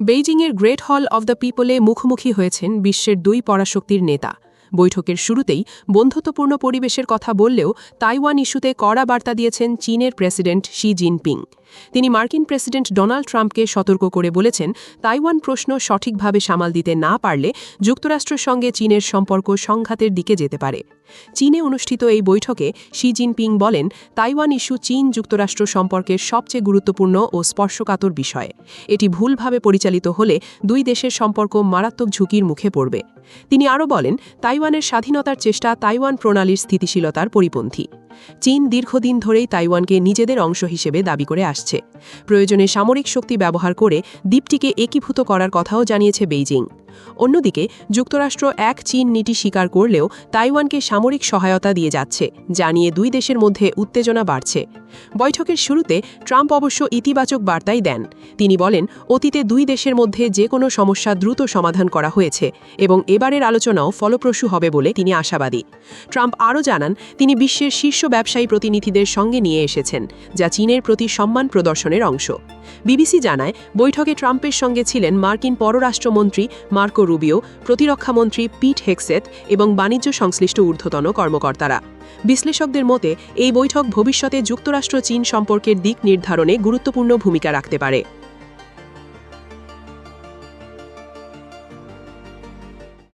বেইজিংয়ের great হল of the পিপলে মুখোমুখি হয়েছেন বিশ্বের দুই পরাশক্তির নেতা। বৈঠকের শুরুতেই বন্ধুত্বপূর্ণ পরিবেশের কথা বললেও তাইওয়ান ইস্যুতে কড়া বার্তা দিয়েছেন চীনের প্রেসিডেন্ট শি জিনপিং। তিনি মার্কিন প্রেসিডেন্ট ডোনাল্ড ট্রাম্পকে সতর্ক করে বলেছেন, তাইওয়ান প্রশ্ন সঠিকভাবে সামাল দিতে না পারলে যুক্তরাষ্ট্রের সঙ্গে চীনের সম্পর্ক সংঘাতের দিকে যেতে পারে। চীনে অনুষ্ঠিত এই বৈঠকে শি জিনপিং বলেন, তাইওয়ান ইস্যু চীন যুক্তরাষ্ট্র সম্পর্কের সবচেয়ে গুরুত্বপূর্ণ ও স্পর্শকাতর বিষয়। এটি ভুলভাবে পরিচালিত হলে দুই দেশের সম্পর্ক মারাত্মক ঝুঁকির মুখে পড়বে। তিনি আরও বলেন, তাইওয়ানের স্বাধীনতার চেষ্টা তাইওয়ান প্রণালীর স্থিতিশীলতার পরিপন্থী। চীন দীর্ঘদিন ধরেই তাইওয়ানকে নিজেদের অংশ হিসেবে দাবি করে আসছে। প্রয়োজনে সামরিক শক্তি ব্যবহার করে দ্বীপটিকে একীভূত করার কথাও জানিয়েছে বেইজিং। অন্যদিকে যুক্তরাষ্ট্র এক চীন নীতি স্বীকার করলেও তাইওয়ানকে সামরিক সহায়তা দিয়ে যাচ্ছে, যা নিয়ে দুই দেশের মধ্যে উত্তেজনা বাড়ছে। বৈঠকের শুরুতে ট্রাম্প অবশ্য ইতিবাচক বার্তাই দেন। তিনি বলেন, অতীতে দুই দেশের মধ্যে যে কোনো সমস্যা দ্রুত সমাধান করা হয়েছে এবং এবারের আলোচনাও ফলপ্রসূ হবে বলে তিনি আশাবাদী। ট্রাম্প আরও জানান, তিনি বিশ্বের শীর্ষ ব্যবসায়ী প্রতিনিধিদের সঙ্গে নিয়ে এসেছেন, যা চীনের প্রতি সম্মান প্রদর্শনের অংশ। বিবিসি জানায়, বৈঠকে ট্রাম্পের সঙ্গে ছিলেন মার্কিন পররাষ্ট্রমন্ত্রী মার্কো রুবিও, প্রতিরক্ষামন্ত্রী পিট হেগসেথ এবং বাণিজ্য সংশ্লিষ্ট ঊর্ধ্বতন কর্মকর্তারা। বিশ্লেষকদের মতে এই বৈঠক ভবিষ্যতে যুক্তরাষ্ট্র চীন সম্পর্কের দিক নির্ধারণে গুরুত্বপূর্ণ ভূমিকা রাখতে পারে।